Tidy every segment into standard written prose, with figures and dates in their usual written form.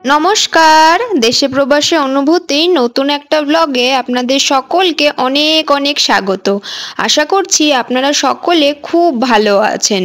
নমস্কার। দেশে প্রবাসে অনুভূতি নতুন একটা ব্লগে আপনাদের সকলকে অনেক অনেক স্বাগত। আশা করছি আপনারা সকলে খুব ভালো আছেন।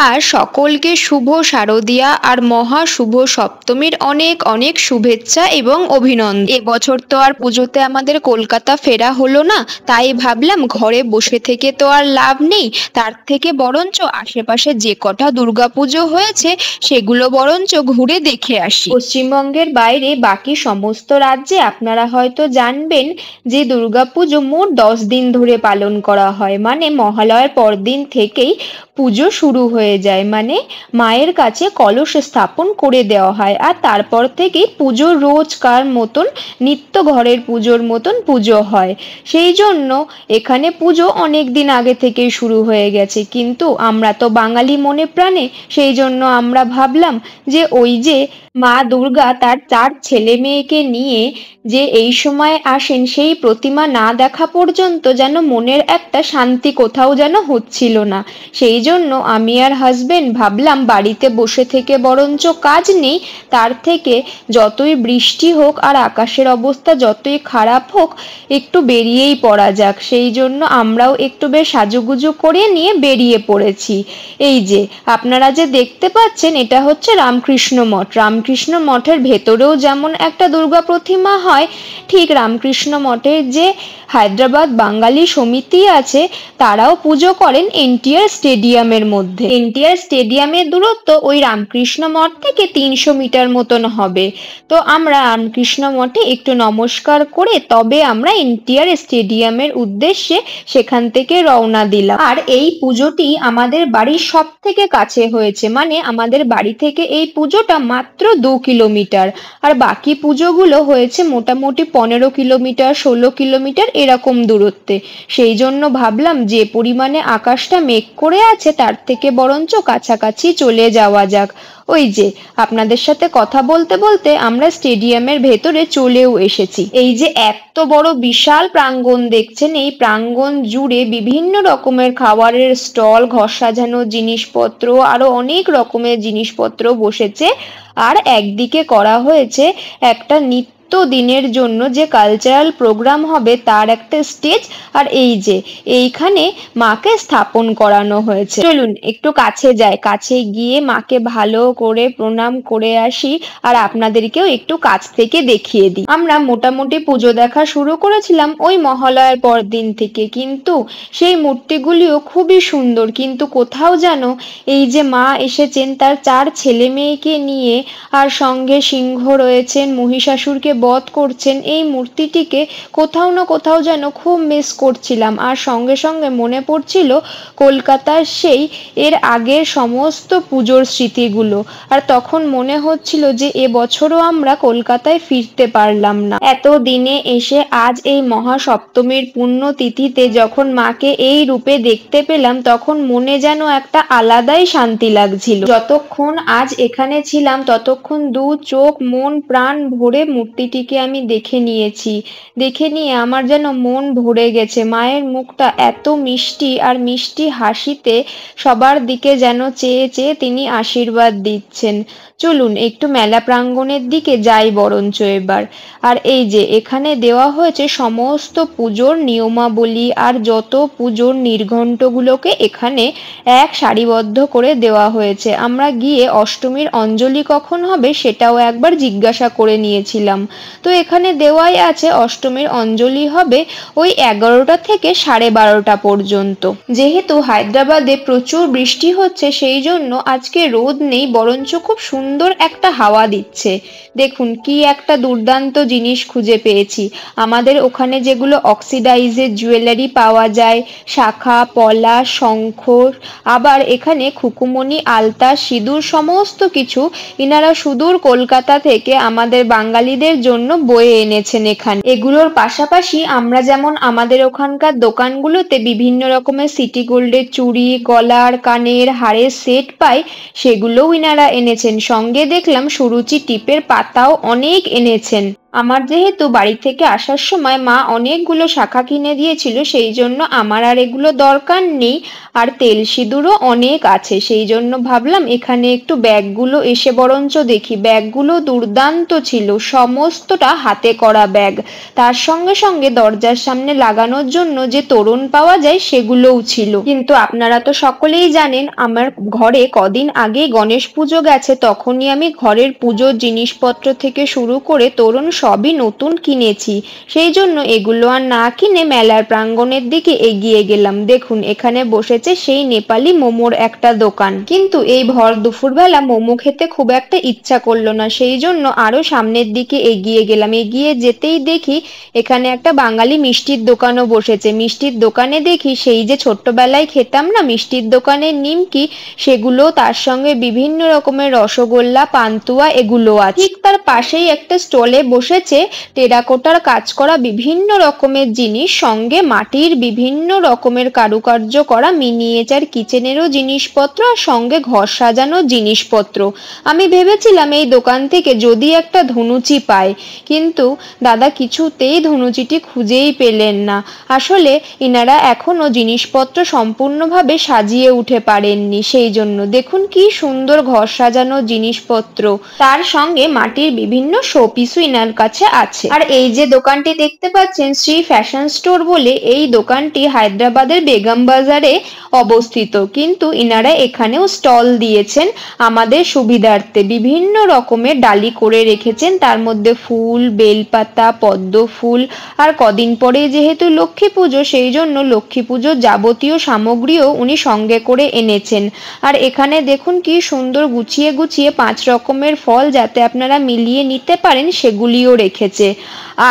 আর সকলকে শুভ শারদিয়া আর মহা শুভ সপ্তমীর অনেক অনেক শুভেচ্ছা এবং অভিনন্দন। এবছর তো আর পুজোতে আমাদের কলকাতা ফেরা হলো না, তাই ভাবলাম ঘরে বসে থেকে তো আর লাভ নেই, তার থেকে বরঞ্চ আশেপাশে যে কটা দুর্গাপুজো হয়েছে সেগুলো বরঞ্চ ঘুরে দেখে আসি। পশ্চিমবঙ্গের বাইরে বাকি সমস্ত রাজ্যে আপনারা হয়তো জানবেন যে দুর্গাপুজো মোট 10 দিন ধরে পালন করা হয়, মানে মহালয়ার পরদিন থেকেই পুজো শুরু হয়ে যায়, মানে মায়ের কাছে কলস স্থাপন করে দেওয়া হয় আর তারপর থেকেই পুজো রোজকার মতন নিত্য ঘরের পুজোর মতন পুজো হয়। সেই জন্য এখানে পুজো অনেক দিন আগে থেকেই শুরু হয়ে গেছে, কিন্তু আমরা তো বাঙালি মনে প্রাণে, সেই জন্য আমরা ভাবলাম যে ওই যে মা দুর্গা তার 4 ছেলে মেয়েকে নিয়ে যে এই সময় আসেন, সেই প্রতিমা না দেখা পর্যন্ত যেন মনের একটা শান্তি কোথাও যেন হচ্ছিল না। সেই জন্য আমি আর হাজবেন্ড ভাবলাম বাড়িতে বসে থেকে বরঞ্চ কাজ নেই, তার থেকে যতই বৃষ্টি হোক আর আকাশের অবস্থা যতই খারাপ হোক একটু বেরিয়েই পড়া যাক। সেই জন্য আমরাও একটু বেশ সাজুগুজু করে নিয়ে বেরিয়ে পড়েছি। এই যে আপনারা যে দেখতে পাচ্ছেন, এটা হচ্ছে রামকৃষ্ণ মঠ। রামকৃষ্ণ মঠের ভেতরেও যেমন একটা দুর্গা প্রতিমা হয়, ঠিক রামকৃষ্ণ মঠের যে হায়দ্রাবাদ বাঙালি সমিতি আছে তারাও পুজো করেন এনটিআর স্টেডিয়ামের মধ্যে। এনটিআর স্টেডিয়ামের দূরত্ব ওই রামকৃষ্ণ মঠ থেকে 300 মিটার মতন হবে। তো আমরা রামকৃষ্ণ মঠে একটু নমস্কার করে তবে আমরা এনটিআর স্টেডিয়ামের উদ্দেশ্যে সেখান থেকে রওনা দিলাম। আর এই পুজোটি আমাদের বাড়ির সব থেকে কাছে হয়েছে, মানে আমাদের বাড়ি থেকে এই পুজোটা মাত্র 2 কিলোমিটার, আর বাকি পুজোগুলো হয়েছে মোটামুটি 15 কিলোমিটার 16 কিলোমিটার এরকম দূরত্বে। সেই জন্য ভাবলাম যে পরিমাণে আকাশটা মেঘ করে আছে তার থেকে বরঞ্চ কাছাকাছি চলে যাওয়া যাক। ওই যে আপনাদের সাথে কথা বলতে বলতে আমরা স্টেডিয়ামের ভেতরে চলেও এসেছি। এই যে এত বড় বিশাল প্রাঙ্গণ দেখছেন, এই প্রাঙ্গণ জুড়ে বিভিন্ন রকমের খাবারের স্টল, ঘর সাজানো জিনিসপত্র, আরো অনেক রকমের জিনিসপত্র বসেছে। আর একদিকে করা হয়েছে একটা দিনের জন্য যে কালচারাল প্রোগ্রাম হবে তার একটা স্টেজ। আর এই যে এইখানে মাকে স্থাপন করানো হয়েছে। চলুন একটু কাছে যাই, কাছে গিয়ে মাকে ভালো করে প্রণাম করে আসি আর আপনাদেরকেও একটু কাছ থেকে দেখিয়ে দিই। আমরা মোটামুটি পুজো দেখা শুরু করেছিলাম ওই মহালয়ার পর দিন থেকে, কিন্তু সেই মূর্তিগুলিও খুবই সুন্দর, কিন্তু কোথাও যেন এই যে মা এসেছেন তার 4 ছেলে মেয়েকে নিয়ে, আর সঙ্গে সিংহ রয়েছেন, মহিষাসুরকে বধ করছেন, এই মূর্তিটিকে কোথাও না কোথাও যেন খুব মিস করছিলাম। আর সঙ্গে সঙ্গে মনে পড়ছিল কলকাতার সেই এর আগের সমস্ত পুজোর স্মৃতিগুলো, আর তখন মনে হচ্ছিল যে এবছরও আমরা কলকাতায় ফিরতে পারলাম না। এত দিনে এসে আজ এই মহাসপ্তমীর পুণ্যতিথিতে যখন মাকে এই রূপে দেখতে পেলাম, তখন মনে যেন একটা আলাদাই শান্তি লাগছিল। যতক্ষণ আজ এখানে ছিলাম ততক্ষণ 2 চোখ মন প্রাণ ভরে মূর্তিটিকে আমি দেখে নিয়েছি। দেখে নিয়ে আমার যেন মন ভরে গেছে। মায়ের মুখটা এত মিষ্টি, আর মিষ্টি হাসিতে সবার দিকে যেন চেয়ে চেয়ে তিনি আশীর্বাদ দিচ্ছেন। চলুন একটু মেলা প্রাঙ্গণের দিকে যাই বরঞ্চ এবার। আর এই যে এখানে দেওয়া হয়েছে সমস্ত পুজোর নিয়মাবলী, আর যত পুজোর নির্ঘণ্টগুলোকে এখানে এক সারিবদ্ধ করে দেওয়া হয়েছে। আমরা গিয়ে অষ্টমীর অঞ্জলি কখন হবে সেটাও একবার জিজ্ঞাসা করে নিয়েছিলাম। তো এখানে দেওয়াই আছে অষ্টমীর অঞ্জলি হবে ওই 11টা থেকে 12:30 পর্যন্ত। যেহেতু হায়দ্রাবাদে প্রচুর বৃষ্টি হচ্ছে সেই জন্য আজকে রোদ নেই, বরঞ্চ খুব সুন্দর একটা হাওয়া দিচ্ছে। দেখুন কি একটা দুর্দান্ত জিনিস খুঁজে পেয়েছি। আমাদের ওখানে যেগুলো অক্সিডাইজের জুয়েলারি পাওয়া যায়, শাখা পলা শঙ্খ, আবার এখানে খুকুমণি আলতা সিঁদুর সমস্ত কিছু ইনারা সুদূর কলকাতা থেকে আমাদের বাঙালিদের জন্য বয়ে এনেছেন এখানে। এগুলোর পাশাপাশি আমরা যেমন আমাদের ওখানকার দোকানগুলোতে বিভিন্ন রকমের সিটি গোল্ডের চুড়ি, গলার কানের হারের সেট পাই, সেগুলোও ইনারা এনেছেন। সঙ্গে দেখলাম সুরুচি টিপের পাতাও অনেক এনেছেন। আমার যেহেতু বাড়ি থেকে আসার সময় মা অনেকগুলো শাঁখা কিনে দিয়েছিল, সেই জন্য আমার আর এগুলো দরকার নেই। আর তেল সিঁদুরও অনেক আছে, সেই জন্য ভাবলাম এখানে একটু ব্যাগগুলো এসে বরঞ্চ দেখি। ব্যাগগুলো দুর্দান্ত ছিল, সমস্তটা হাতে করা ব্যাগ। তার সঙ্গে সঙ্গে দরজার সামনে লাগানোর জন্য যে তোরণ পাওয়া যায় সেগুলোও ছিল। কিন্তু আপনারা তো সকলেই জানেন আমার ঘরে কদিন আগেই গণেশ পুজো গেছে, তখনই আমি ঘরের পুজোর জিনিসপত্র থেকে শুরু করে তোরণ সবই নতুন কিনেছি। সেই জন্য এগুলো আর না কিনে মেলার প্রাঙ্গণের দিকে এগিয়ে গেলাম। দেখুন এখানে বসেছে সেই নেপালি মোমোর একটা দোকান, কিন্তু এই ভর দুপুরবেলা মোমো খেতে খুব একটা ইচ্ছা করলো না, সেই জন্য আরো সামনের দিকে এগিয়ে গেলাম। এগিয়ে যেতেই দেখি এখানে একটা বাঙালি মিষ্টির দোকানও বসেছে। মিষ্টির দোকানে দেখি সেই যে ছোট্টবেলায় খেতাম না মিষ্টির দোকানের নিমকি, সেগুলো, তার সঙ্গে বিভিন্ন রকমের রসগোল্লা, পান্তুয়া, এগুলো আছে। ঠিক তার পাশেই একটা স্টলে বসেছে টেরাকোটার কাজ করা বিভিন্ন রকমের জিনিস, সঙ্গে মাটির বিভিন্ন রকমের কারুকার্য করা মিনিয়েচার কিচেনেরও জিনিসপত্র, আর সঙ্গে ঘর সাজানোর জিনিসপত্র। আমি ভেবেছিলাম এই দোকান থেকে যদি একটা ধুনুচি পাই, কিন্তু দাদা কিছুতেই ধুনুচিটি খুঁজেই পেলেন না। আসলে ইনারা এখনো জিনিসপত্র সম্পূর্ণভাবে সাজিয়ে উঠে পারেননি, সেই জন্য দেখুন কি সুন্দর ঘর সাজানোর জিনিসপত্র, তার সঙ্গে মাটির বিভিন্ন শোপিসও ইনার কাছে আছে। আর এই যে দোকানটি দেখতে পাচ্ছেন শ্রী ফ্যাশন স্টোর বলে, এই দোকানটি হায়দ্রাবাদের বেগম বাজারে অবস্থিত, কিন্তু ইনারা এখানেও স্টল দিয়েছেন আমাদের সুবিধার্থে। বিভিন্ন রকমের ডালি করে রেখেছেন, তার মধ্যে ফুল, বেলপাতা, পদ্ম ফুল। আর কদিন পরে যেহেতু লক্ষ্মী পুজো, সেই জন্য লক্ষ্মী পুজোর যাবতীয় সামগ্রীও উনি সঙ্গে করে এনেছেন। আর এখানে দেখুন কি সুন্দর গুছিয়ে গুছিয়ে 5 রকমের ফল যাতে আপনারা মিলিয়ে নিতে পারেন সেগুলিও রেখেছে।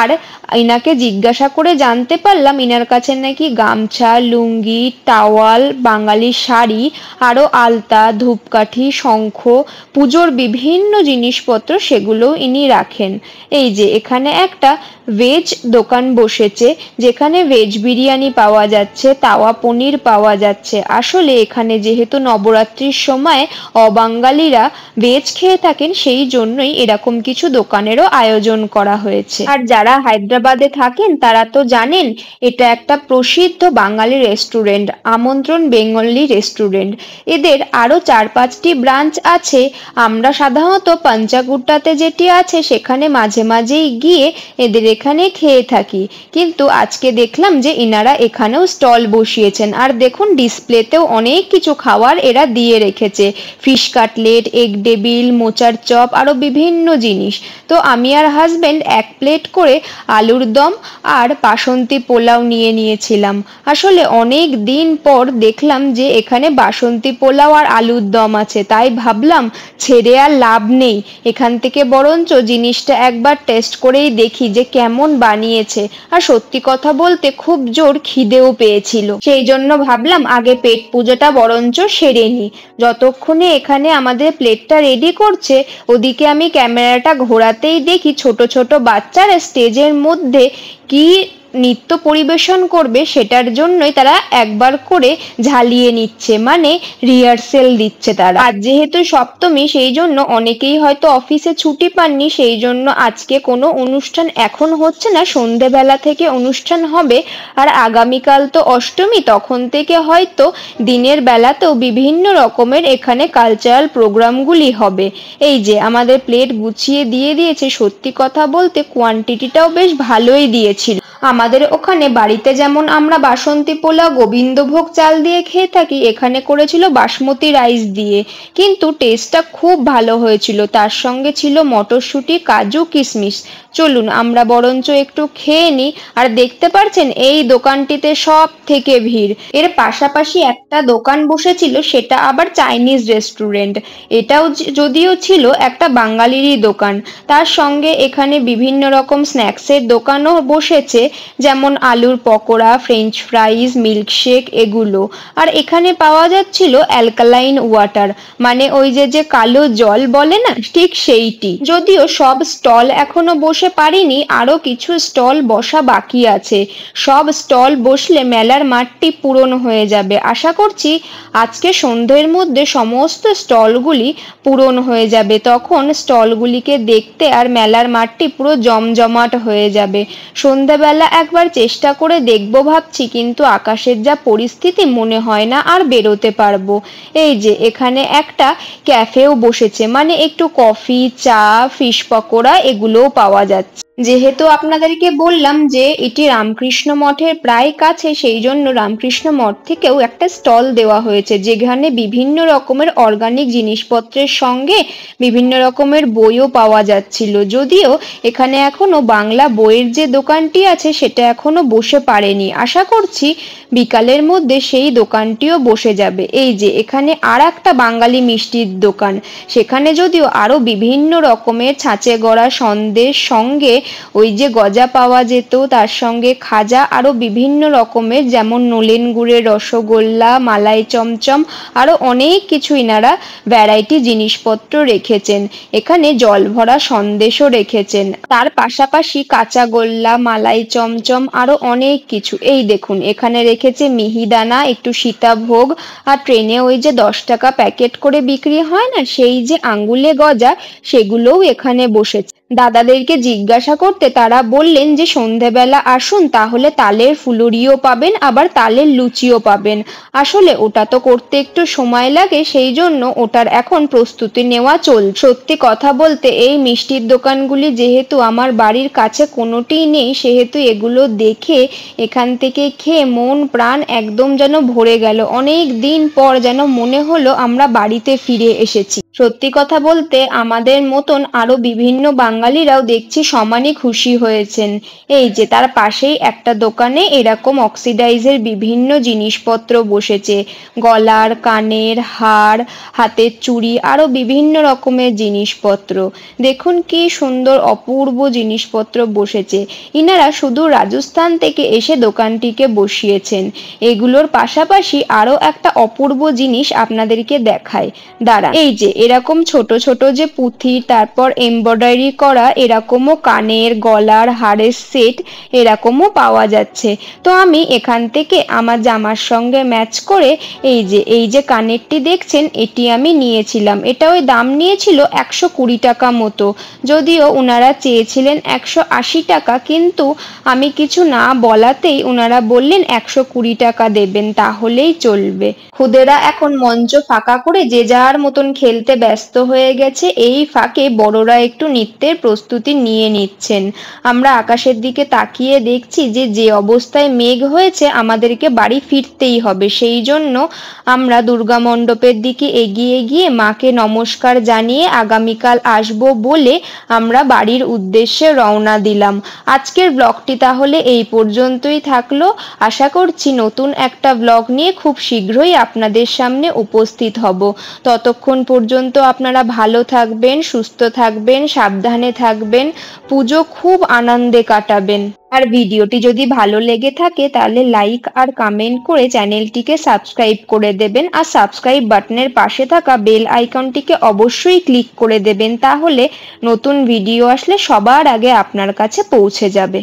আর ইনাকে জিজ্ঞাসা করে জানতে পারলাম ইনার কাছে নাকি গামছা, লুঙ্গি, টাওয়াল, বাঙালি শাড়ি, আরো আলতা, ধূপকাঠি, শঙ্খ, পুজোর বিভিন্ন জিনিসপত্র সেগুলোও ইনি রাখেন। এই যে এখানে একটা ভেজ দোকান বসেছে, যেখানে ভেজ বিরিয়ানি পাওয়া যাচ্ছে, তাওয়া পনির পাওয়া যাচ্ছে। আসলে এখানে যেহেতু নবরাত্রির সময় অবাঙালিরা ভেজ খেয়ে থাকেন, সেই জন্যই এরকম কিছু দোকানেরও আয়োজন করা হয়েছে। আর যারা হায়দ্রাবাদে থাকেন তারা তো জানেন এটা একটা প্রসিদ্ধ বাঙালি রেস্টুরেন্ট, আমন্ত্রণ বেঙ্গলি রেস্টুরেন্ট। এদের আরো 4-5টি ব্রাঞ্চ আছে। আমরা সাধারণত পাঞ্চাগুট্টাতে যেটি আছে সেখানে মাঝে মাঝেই গিয়ে এদের এখানে খেয়ে থাকি, কিন্তু আজকে দেখলাম যে ইনারা এখানেও স্টল বসিয়েছেন। আর দেখুন ডিসপ্লেতেও অনেক কিছু খাওয়ার এরা দিয়ে রেখেছে, ফিশ কাটলেট, এগ ডেভিল, মোচার চপ, আরো বিভিন্ন জিনিস। তো আমি আর হাজবেন্ড 1 প্লেট করে আলুর দম আর বাসন্তী পোলাও নিয়ে নিয়েছিলাম। আসলে অনেক দিন পর দেখলাম যে এখানে বাসন্তী পোলাও আর আলুর দম আছে, তাই ভাবলাম ছেড়ে আর লাভ নেই, এখান থেকে বরঞ্চ জিনিসটা একবার টেস্ট করেই দেখি যে কেমন বানিয়েছে। আর সত্যি কথা বলতে খুব জোর খিদেও পেয়েছিল, সেই জন্য ভাবলাম আগে পেট পুজোটা বরঞ্চ সেরে নি। যতক্ষণে এখানে আমাদের প্লেটটা রেডি করছে, ওদিকে আমি ক্যামেরাটা ঘোরাতেই দেখি ছোট ছোট বাচ্চারা স্টেজের মধ্যে কি নৃত্য পরিবেশন করবে সেটার জন্যই তারা একবার করে ঝালিয়ে নিচ্ছে, মানে রিহার্সেল দিচ্ছে তারা। আজ যেহেতু সপ্তমী, সেই জন্য অনেকেই হয়তো অফিসে ছুটি পাননি, সেই জন্য আজকে কোনো অনুষ্ঠান এখন হচ্ছে না, সন্ধেবেলা থেকে অনুষ্ঠান হবে। আর আগামীকাল তো অষ্টমী, তখন থেকে হয়তো দিনের বেলাতেও বিভিন্ন রকমের এখানে কালচারাল প্রোগ্রামগুলি হবে। এই যে আমাদের প্লেট গুছিয়ে দিয়ে দিয়েছে, সত্যি কথা বলতে কোয়ান্টিটিটাও বেশ ভালোই দিয়েছিল। আমাদের ওখানে বাড়িতে যেমন আমরা বাসন্তী পোলাও গোবিন্দভোগ চাল দিয়ে খেয়ে থাকি, এখানে করেছিল বাসমতি রাইস দিয়ে, কিন্তু টেস্টটা খুব ভালো হয়েছিল। তার সঙ্গে ছিল মটরশুঁটি, কাজু, কিশমিশ। চলুন আমরা বরঞ্চ একটু খেয়ে নিই। আর দেখতে পাচ্ছেন এই দোকানটিতে সব থেকে ভিড়। এর পাশাপাশি একটা দোকান বসেছিল, সেটা আবার চাইনিজ রেস্টুরেন্ট। এটাও যদিও ছিল একটা বাঙালিরই দোকান, তার সঙ্গে এখানে বিভিন্ন রকম স্ন্যাক্সের দোকানও বসেছে। যেমন আলুর পকোড়া, ফ্রেঞ্চ ফ্রাইজ, মিল্কশেক এগুলো। আর এখানে পাওয়া যাচ্ছিল অ্যালকালাইন ওয়াটার, মানে ওই যে কালো জল বলে না, ঠিক সেইটি। যদিও সব স্টল এখনো বসে পারিনি, আরো কিছু স্টল বসা বাকি আছে। সব স্টল বসলে মেলার মাঠটি পূরণ হয়ে যাবে। আশা করছি আজকে সন্ধ্যের মধ্যে সমস্ত স্টলগুলি পূরণ হয়ে যাবে, তখন স্টলগুলিকে দেখতে আর মেলার মাঠটি পুরো জমজমাট হয়ে যাবে। সন্ধ্যাবেলা একবার চেষ্টা করে দেখবো ভাবছি, কিন্তু আকাশের যা পরিস্থিতি মনে হয় না আর বেরোতে পারবো। এই যে এখানে একটা ক্যাফেও বসেছে, মানে একটু কফি, চা, ফিশ পকোড়া এগুলোও পাওয়া যাচ্ছে। যেহেতু আপনাদেরকে বললাম যে এটি রামকৃষ্ণ মঠের প্রায় কাছে, সেই জন্য রামকৃষ্ণ মঠ থেকেও একটা স্টল দেওয়া হয়েছে, যেখানে বিভিন্ন রকমের অর্গানিক জিনিসপত্রের সঙ্গে বিভিন্ন রকমের বইও পাওয়া যাচ্ছিল। যদিও এখানে এখনো বাংলা বইয়ের যে দোকানটি আছে সেটা এখনো বসে পারেনি, আশা করছি বিকালের মধ্যে সেই দোকানটিও বসে যাবে। এই যে এখানে আর একটা বাঙালি মিষ্টির দোকান, সেখানে যদিও আরো বিভিন্ন রকমের ছাঁচে গড়া সন্দেশ, সঙ্গে ওই যে গজা পাওয়া যেত, তার সঙ্গে খাজা, আরো বিভিন্ন রকমের যেমন নলেন গুড়ের রসগোল্লা, মালাই চমচম, আরো অনেক কিছু ইনারা ভ্যারাইটি জিনিসপত্র রেখেছেন। এখানে জল ভরা সন্দেশও রেখেছেন, তার পাশাপাশি কাঁচা গোল্লা, মালাই চমচম, আরো অনেক কিছু। এই দেখুন এখানে রেখেছে মিহিদানা, একটু সীতাভোগ, আর ট্রেনে ওই যে 10 টাকা প্যাকেট করে বিক্রি হয় না, সেই যে আঙ্গুলে গজা, সেগুলোও এখানে বসেছে। দাদাদেরকে জিজ্ঞাসা করতে তারা বললেন যে সন্ধেবেলা আসুন, তাহলে তালের ফুলুরিও পাবেন, আবার তালের লুচিও পাবেন। আসলে ওটা তো করতে একটু সময় লাগে, সেই জন্য ওটার এখন প্রস্তুতি নেওয়া চলছে। সত্যি কথা বলতে এই মিষ্টির দোকানগুলি যেহেতু আমার বাড়ির কাছে কোনোটিই নেই, সেহেতু এগুলো দেখে এখান থেকে খেয়ে মন প্রাণ একদম যেন ভরে গেল। অনেক দিন পর যেন মনে হলো আমরা বাড়িতে ফিরে এসেছি। সত্যি কথা বলতে আমাদের মতন আরো বিভিন্ন বাঙালিরাও দেখছি সমানই খুশি হয়েছেন। এই যে তার পাশেই একটা দোকানে এরকম অক্সিডাইজের বিভিন্ন জিনিসপত্র বসেছে, গলার, কানের, হার, হাতের চুড়ি, আরো বিভিন্ন রকমের জিনিসপত্র। দেখুন কি সুন্দর অপূর্ব জিনিসপত্র বসেছে। ইনারা শুধু রাজস্থান থেকে এসে দোকানটিকে বসিয়েছেন। এগুলোর পাশাপাশি আরো একটা অপূর্ব জিনিস আপনাদেরকে দেখায়, দাঁড়ান। এই যে এরকম ছোট ছোট যে পুঁথি, তারপর এমব্রয়ডারি করা এরকমও কানের, গলার, হারের সেট এরকমও পাওয়া যাচ্ছে। তো আমি এখান থেকে আমার জামার সঙ্গে ম্যাচ করে এই যে কানেরটি দেখছেন, এটি আমি নিয়েছিলাম। এটা ওই দাম নিয়েছিল 120 টাকা মতো, যদিও ওনারা চেয়েছিলেন 180 টাকা, কিন্তু আমি কিছু না বলাতেই ওনারা বললেন 120 টাকা দেবেন, তাহলেই চলবে। খুদেরা এখন মঞ্চ ফাঁকা করে যে যার মতন খেলতে ব্যস্ত হয়ে গেছে। এই ফাঁকে বড়রা একটু নৃত্যের প্রস্তুতি নিয়ে নিচ্ছেন। আমরা আকাশের দিকে তাকিয়ে দেখছি যে অবস্থায় মেঘ হয়েছে, আমাদেরকে বাড়ি ফিরতেই হবে। সেই জন্য আমরা দুর্গা মণ্ডপের দিকে এগিয়ে গিয়ে মাকে নমস্কার জানিয়ে আগামীকাল আসবো বলে আমরা বাড়ির উদ্দেশ্যে রওনা দিলাম। আজকের ব্লগটি তাহলে এই পর্যন্তই থাকলো। আশা করছি নতুন একটা ব্লগ নিয়ে খুব শীঘ্রই আপনাদের সামনে উপস্থিত হব। ততক্ষণ পর্যন্ত আপনারা ভালো থাকবেন, সুস্থ থাকবেন, সাবধানে থাকবেন, পুজো খুব আনন্দে কাটাবেন। আর ভিডিওটি যদি ভালো লেগে থাকে তাহলে লাইক আর কমেন্ট করে চ্যানেলটিকে সাবস্ক্রাইব করে দেবেন, আর সাবস্ক্রাইব বাটনের পাশে থাকা বেল আইকনটিকে অবশ্যই ক্লিক করে দেবেন, তাহলে নতুন ভিডিও আসলে সবার আগে আপনার কাছে পৌঁছে যাবে।